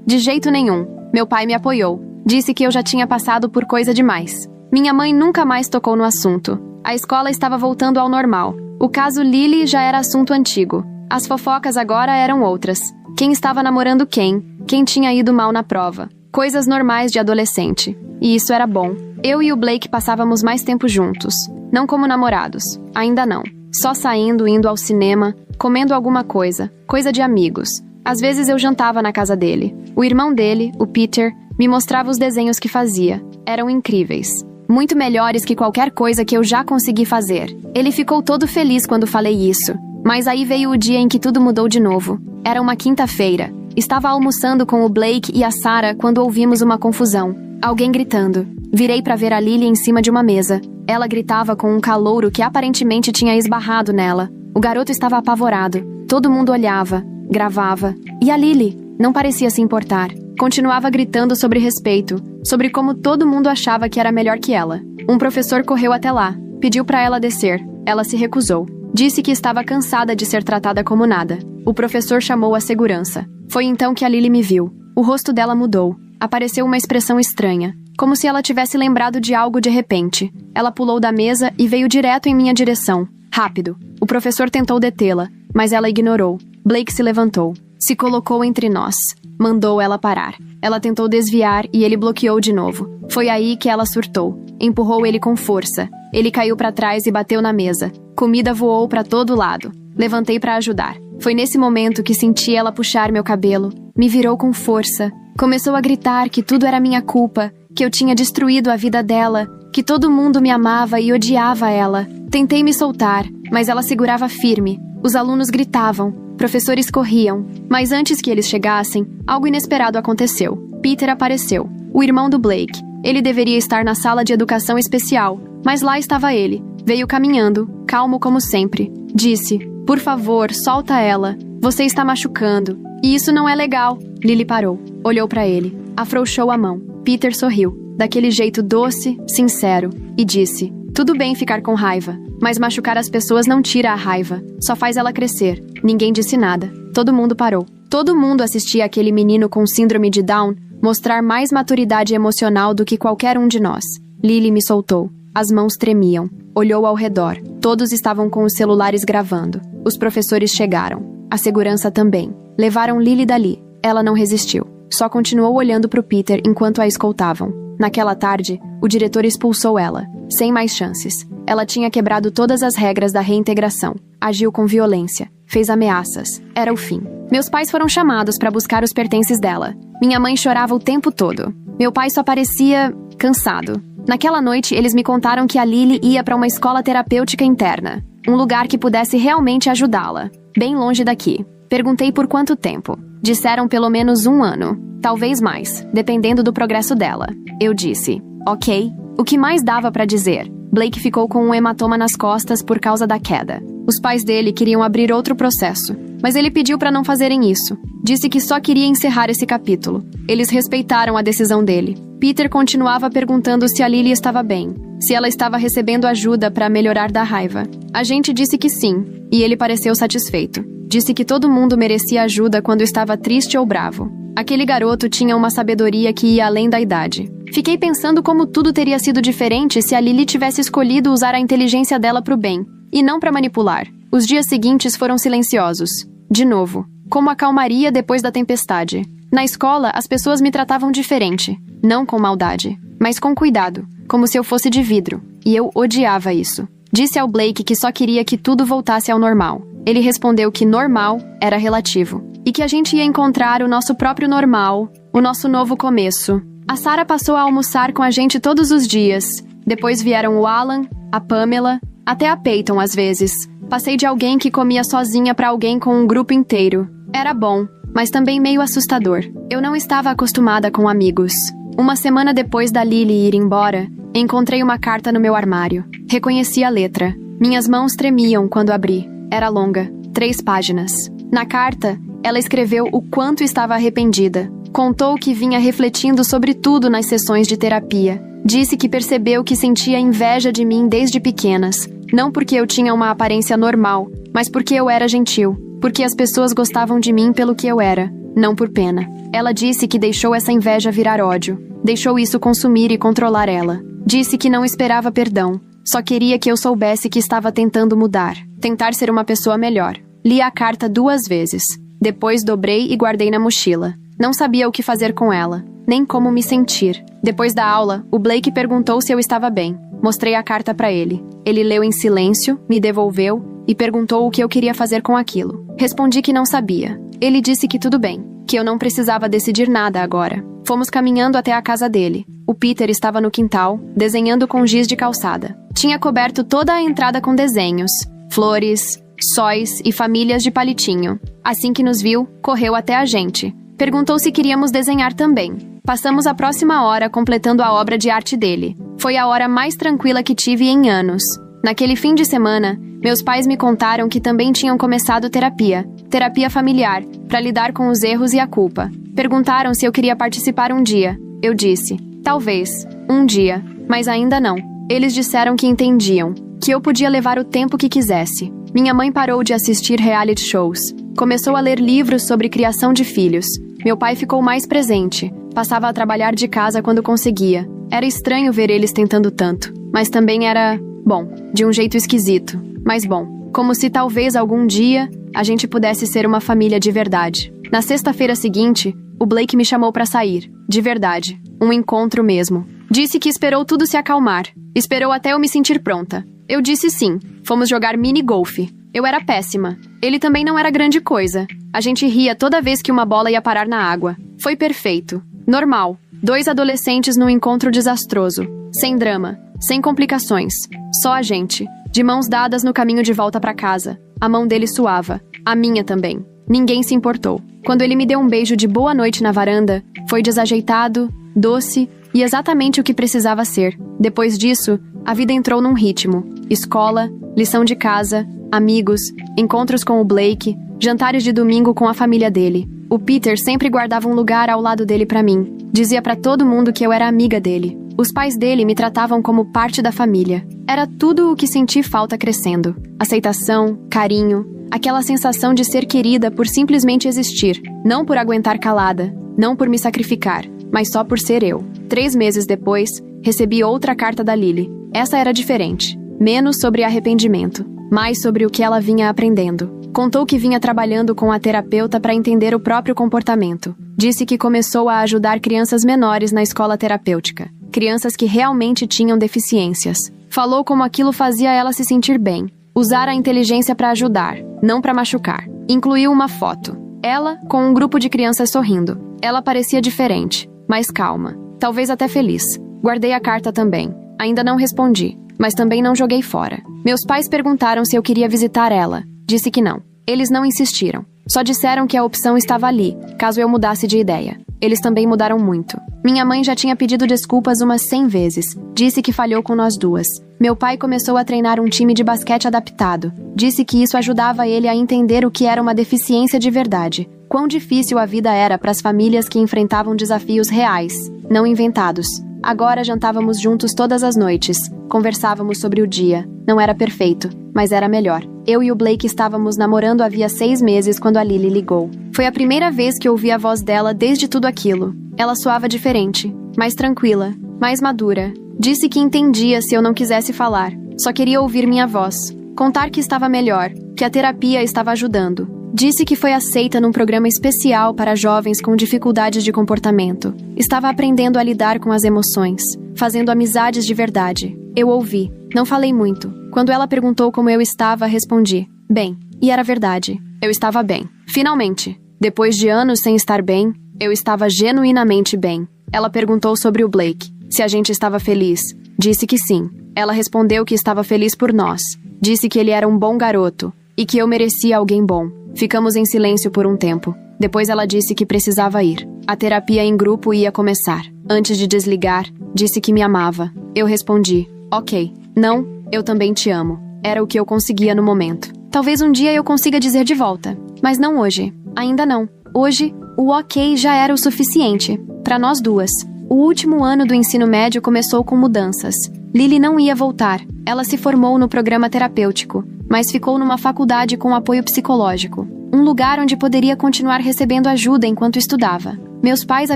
de jeito nenhum. Meu pai me apoiou. Disse que eu já tinha passado por coisa demais. Minha mãe nunca mais tocou no assunto. A escola estava voltando ao normal. O caso Lily já era assunto antigo. As fofocas agora eram outras. Quem estava namorando quem? Quem tinha ido mal na prova? Coisas normais de adolescente. E isso era bom. Eu e o Blake passávamos mais tempo juntos. Não como namorados. Ainda não. Só saindo, indo ao cinema, comendo alguma coisa. Coisa de amigos. Às vezes eu jantava na casa dele. O irmão dele, o Peter, me mostrava os desenhos que fazia. Eram incríveis. Muito melhores que qualquer coisa que eu já consegui fazer. Ele ficou todo feliz quando falei isso. Mas aí veio o dia em que tudo mudou de novo. Era uma quinta-feira. Estava almoçando com o Blake e a Sarah quando ouvimos uma confusão. Alguém gritando. Virei para ver a Lily em cima de uma mesa. Ela gritava com um calouro que aparentemente tinha esbarrado nela. O garoto estava apavorado. Todo mundo olhava, gravava. E a Lily? Não parecia se importar. Continuava gritando sobre respeito, sobre como todo mundo achava que era melhor que ela. Um professor correu até lá, pediu para ela descer. Ela se recusou. Disse que estava cansada de ser tratada como nada. O professor chamou a segurança. Foi então que a Lily me viu. O rosto dela mudou. Apareceu uma expressão estranha, como se ela tivesse lembrado de algo de repente. Ela pulou da mesa e veio direto em minha direção. Rápido. O professor tentou detê-la, mas ela ignorou. Blake se levantou. Se colocou entre nós. Mandou ela parar. Ela tentou desviar e ele bloqueou de novo. Foi aí que ela surtou. Empurrou ele com força. Ele caiu para trás e bateu na mesa. Comida voou para todo lado. Levantei para ajudar. Foi nesse momento que senti ela puxar meu cabelo. Me virou com força. Começou a gritar que tudo era minha culpa, que eu tinha destruído a vida dela, que todo mundo me amava e odiava ela. Tentei me soltar, mas ela segurava firme. Os alunos gritavam, professores corriam. Mas antes que eles chegassem, algo inesperado aconteceu. Peter apareceu, o irmão do Blake. Ele deveria estar na sala de educação especial, mas lá estava ele. Veio caminhando, calmo como sempre. Disse, por favor, solta ela. Você está machucando. E isso não é legal. Lily parou, olhou para ele, afrouxou a mão. Peter sorriu, daquele jeito doce, sincero, e disse, tudo bem ficar com raiva, mas machucar as pessoas não tira a raiva, só faz ela crescer. Ninguém disse nada. Todo mundo parou. Todo mundo assistia aquele menino com síndrome de Down mostrar mais maturidade emocional do que qualquer um de nós. Lily me soltou. As mãos tremiam. Olhou ao redor. Todos estavam com os celulares gravando. Os professores chegaram. A segurança também. Levaram Lily dali. Ela não resistiu. Só continuou olhando para o Peter enquanto a escoltavam. Naquela tarde, o diretor expulsou ela. Sem mais chances. Ela tinha quebrado todas as regras da reintegração. Agiu com violência. Fez ameaças. Era o fim. Meus pais foram chamados para buscar os pertences dela. Minha mãe chorava o tempo todo. Meu pai só parecia cansado. Naquela noite, eles me contaram que a Lily ia para uma escola terapêutica interna. Um lugar que pudesse realmente ajudá-la. Bem longe daqui. Perguntei por quanto tempo. Disseram pelo menos 1 ano. Talvez mais, dependendo do progresso dela. Eu disse, ok. O que mais dava para dizer? Blake ficou com um hematoma nas costas por causa da queda. Os pais dele queriam abrir outro processo. mas ele pediu para não fazerem isso. Disse que só queria encerrar esse capítulo. Eles respeitaram a decisão dele. Peter continuava perguntando se a Lily estava bem, se ela estava recebendo ajuda para melhorar da raiva. A gente disse que sim, e ele pareceu satisfeito. Disse que todo mundo merecia ajuda quando estava triste ou bravo. Aquele garoto tinha uma sabedoria que ia além da idade. Fiquei pensando como tudo teria sido diferente se a Lily tivesse escolhido usar a inteligência dela para o bem, e não para manipular. Os dias seguintes foram silenciosos. De novo, como a calmaria depois da tempestade. Na escola, as pessoas me tratavam diferente. Não com maldade, mas com cuidado, como se eu fosse de vidro. E eu odiava isso. Disse ao Blake que só queria que tudo voltasse ao normal. Ele respondeu que normal era relativo. E que a gente ia encontrar o nosso próprio normal, o nosso novo começo. A Sarah passou a almoçar com a gente todos os dias. Depois vieram o Alan, a Pamela, até a Peyton às vezes. Passei de alguém que comia sozinha para alguém com um grupo inteiro. Era bom, mas também meio assustador. Eu não estava acostumada com amigos. Uma semana depois da Lily ir embora, encontrei uma carta no meu armário. Reconheci a letra. Minhas mãos tremiam quando abri. Era longa, 3 páginas. Na carta, ela escreveu o quanto estava arrependida. Contou que vinha refletindo sobre tudo nas sessões de terapia. Disse que percebeu que sentia inveja de mim desde pequenas. Não porque eu tinha uma aparência normal, mas porque eu era gentil. Porque as pessoas gostavam de mim pelo que eu era, não por pena. Ela disse que deixou essa inveja virar ódio. Deixou isso consumir e controlar ela. Disse que não esperava perdão. Só queria que eu soubesse que estava tentando mudar. Tentar ser uma pessoa melhor. Li a carta 2 vezes. Depois dobrei e guardei na mochila. Não sabia o que fazer com ela, nem como me sentir. Depois da aula, o Blake perguntou se eu estava bem. Mostrei a carta para ele. Ele leu em silêncio, me devolveu e perguntou o que eu queria fazer com aquilo. Respondi que não sabia. Ele disse que tudo bem, que eu não precisava decidir nada agora. Fomos caminhando até a casa dele. O Peter estava no quintal, desenhando com giz de calçada. Tinha coberto toda a entrada com desenhos, flores, sóis e famílias de palitinho. Assim que nos viu, correu até a gente. Perguntou se queríamos desenhar também. Passamos a próxima hora completando a obra de arte dele. Foi a hora mais tranquila que tive em anos. Naquele fim de semana, meus pais me contaram que também tinham começado terapia familiar, para lidar com os erros e a culpa. Perguntaram se eu queria participar um dia. Eu disse, talvez, um dia, mas ainda não. Eles disseram que entendiam, que eu podia levar o tempo que quisesse. Minha mãe parou de assistir reality shows. Começou a ler livros sobre criação de filhos. Meu pai ficou mais presente. Passava a trabalhar de casa quando conseguia. Era estranho ver eles tentando tanto. Mas também era, bom, de um jeito esquisito. Mas bom, como se talvez algum dia a gente pudesse ser uma família de verdade. Na sexta-feira seguinte, o Blake me chamou para sair. De verdade. Um encontro mesmo. Disse que esperou tudo se acalmar. Esperou até eu me sentir pronta. Eu disse sim. Fomos jogar mini-golfe. Eu era péssima. Ele também não era grande coisa. A gente ria toda vez que uma bola ia parar na água. Foi perfeito. Normal. 2 adolescentes num encontro desastroso. Sem drama. Sem complicações. Só a gente. De mãos dadas no caminho de volta para casa. A mão dele suava. A minha também. Ninguém se importou. Quando ele me deu um beijo de boa noite na varanda, foi desajeitado, doce e exatamente o que precisava ser. Depois disso, a vida entrou num ritmo. Escola, lição de casa, amigos, encontros com o Blake, jantares de domingo com a família dele. O Peter sempre guardava um lugar ao lado dele pra mim. Dizia pra todo mundo que eu era amiga dele. Os pais dele me tratavam como parte da família. Era tudo o que senti falta crescendo. Aceitação, carinho, aquela sensação de ser querida por simplesmente existir. Não por aguentar calada, não por me sacrificar, mas só por ser eu. 3 meses depois, recebi outra carta da Lily. Essa era diferente. Menos sobre arrependimento, mais sobre o que ela vinha aprendendo. Contou que vinha trabalhando com a terapeuta para entender o próprio comportamento. Disse que começou a ajudar crianças menores na escola terapêutica. Crianças que realmente tinham deficiências. Falou como aquilo fazia ela se sentir bem. Usar a inteligência para ajudar, não para machucar. Incluiu uma foto. Ela com um grupo de crianças sorrindo. Ela parecia diferente, mais calma. Talvez até feliz. Guardei a carta também. Ainda não respondi, mas também não joguei fora. Meus pais perguntaram se eu queria visitar ela. Disse que não. Eles não insistiram. Só disseram que a opção estava ali, caso eu mudasse de ideia. Eles também mudaram muito. Minha mãe já tinha pedido desculpas umas 100 vezes. Disse que falhou com nós duas. Meu pai começou a treinar um time de basquete adaptado. Disse que isso ajudava ele a entender o que era uma deficiência de verdade. Quão difícil a vida era para as famílias que enfrentavam desafios reais, não inventados. Agora jantávamos juntos todas as noites. Conversávamos sobre o dia. Não era perfeito, mas era melhor. Eu e o Blake estávamos namorando havia 6 meses quando a Lily ligou. Foi a primeira vez que ouvi a voz dela desde tudo aquilo. Ela soava diferente, mais tranquila, mais madura. Disse que entendia se eu não quisesse falar. Só queria ouvir minha voz. Contar que estava melhor, que a terapia estava ajudando. Disse que foi aceita num programa especial para jovens com dificuldades de comportamento. Estava aprendendo a lidar com as emoções, fazendo amizades de verdade. Eu ouvi. Não falei muito. Quando ela perguntou como eu estava, respondi: bem. E era verdade. Eu estava bem. Finalmente. Depois de anos sem estar bem, eu estava genuinamente bem. Ela perguntou sobre o Blake, se a gente estava feliz. Disse que sim. Ela respondeu que estava feliz por nós. Disse que ele era um bom garoto e que eu merecia alguém bom. Ficamos em silêncio por um tempo. Depois ela disse que precisava ir. A terapia em grupo ia começar. Antes de desligar, disse que me amava. Eu respondi: ok. Não, eu também te amo. Era o que eu conseguia no momento. Talvez um dia eu consiga dizer de volta. Mas não hoje. Ainda não. Hoje, o ok já era o suficiente. Para nós duas. O último ano do ensino médio começou com mudanças. Lily não ia voltar. Ela se formou no programa terapêutico, mas ficou numa faculdade com apoio psicológico. Um lugar onde poderia continuar recebendo ajuda enquanto estudava. Meus pais a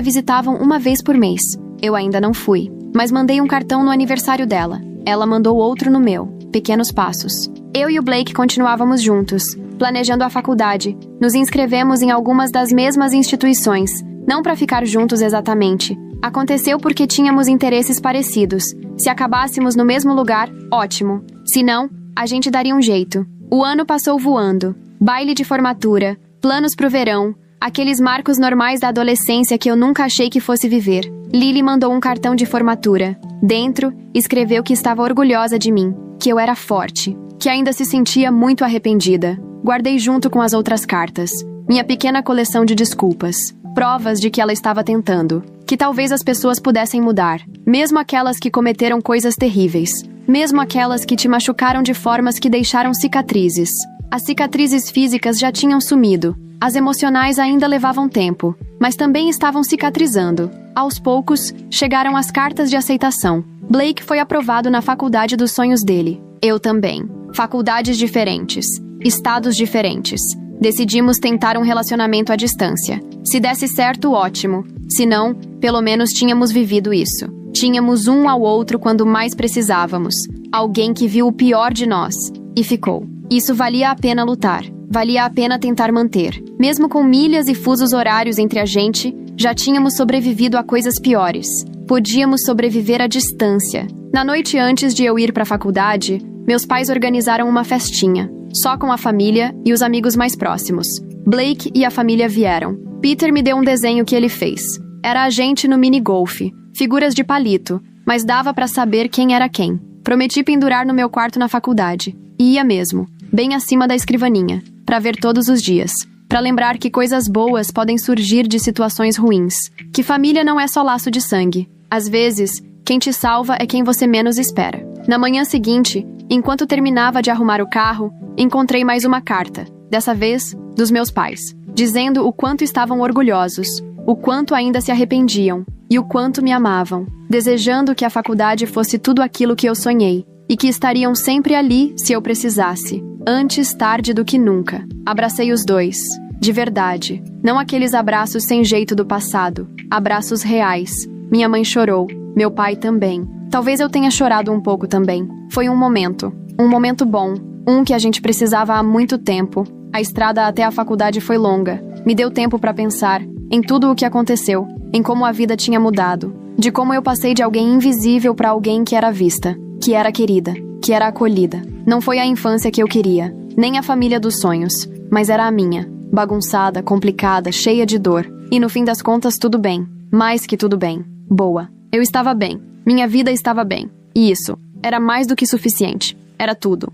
visitavam uma vez por mês. Eu ainda não fui, mas mandei um cartão no aniversário dela. Ela mandou outro no meu. Pequenos passos. Eu e o Blake continuávamos juntos, planejando a faculdade. Nos inscrevemos em algumas das mesmas instituições, não para ficar juntos exatamente. Aconteceu porque tínhamos interesses parecidos. Se acabássemos no mesmo lugar, ótimo. Se não, a gente daria um jeito. O ano passou voando. Baile de formatura, planos pro verão, aqueles marcos normais da adolescência que eu nunca achei que fosse viver. Lily mandou um cartão de formatura. Dentro, escreveu que estava orgulhosa de mim, que eu era forte, que ainda se sentia muito arrependida. Guardei junto com as outras cartas. Minha pequena coleção de desculpas. Provas de que ela estava tentando. Que talvez as pessoas pudessem mudar. Mesmo aquelas que cometeram coisas terríveis. Mesmo aquelas que te machucaram de formas que deixaram cicatrizes. As cicatrizes físicas já tinham sumido. As emocionais ainda levavam tempo, mas também estavam cicatrizando. Aos poucos, chegaram as cartas de aceitação. Blake foi aprovado na faculdade dos sonhos dele. Eu também. Faculdades diferentes. Estados diferentes. Decidimos tentar um relacionamento à distância. Se desse certo, ótimo. Se não, pelo menos tínhamos vivido isso. Tínhamos um ao outro quando mais precisávamos. Alguém que viu o pior de nós. E ficou. Isso valia a pena lutar. Valia a pena tentar manter. Mesmo com milhas e fusos horários entre a gente, já tínhamos sobrevivido a coisas piores. Podíamos sobreviver à distância. Na noite antes de eu ir para a faculdade, meus pais organizaram uma festinha. Só com a família e os amigos mais próximos. Blake e a família vieram. Peter me deu um desenho que ele fez. Era a gente no mini-golfe. Figuras de palito, mas dava para saber quem era quem. Prometi pendurar no meu quarto na faculdade. E ia mesmo, bem acima da escrivaninha, para ver todos os dias. Para lembrar que coisas boas podem surgir de situações ruins. Que família não é só laço de sangue. Às vezes, quem te salva é quem você menos espera. Na manhã seguinte, enquanto terminava de arrumar o carro, encontrei mais uma carta, dessa vez, dos meus pais, dizendo o quanto estavam orgulhosos, o quanto ainda se arrependiam e o quanto me amavam, desejando que a faculdade fosse tudo aquilo que eu sonhei e que estariam sempre ali se eu precisasse, antes tarde do que nunca. Abracei os dois, de verdade, não aqueles abraços sem jeito do passado, abraços reais. Minha mãe chorou, meu pai também. Talvez eu tenha chorado um pouco também. Foi um momento bom, um que a gente precisava há muito tempo. A estrada até a faculdade foi longa. Me deu tempo para pensar em tudo o que aconteceu, em como a vida tinha mudado, de como eu passei de alguém invisível para alguém que era vista, que era querida, que era acolhida. Não foi a infância que eu queria, nem a família dos sonhos, mas era a minha, bagunçada, complicada, cheia de dor. E no fim das contas tudo bem, mais que tudo bem, boa. Eu estava bem, minha vida estava bem, e isso era mais do que suficiente, era tudo.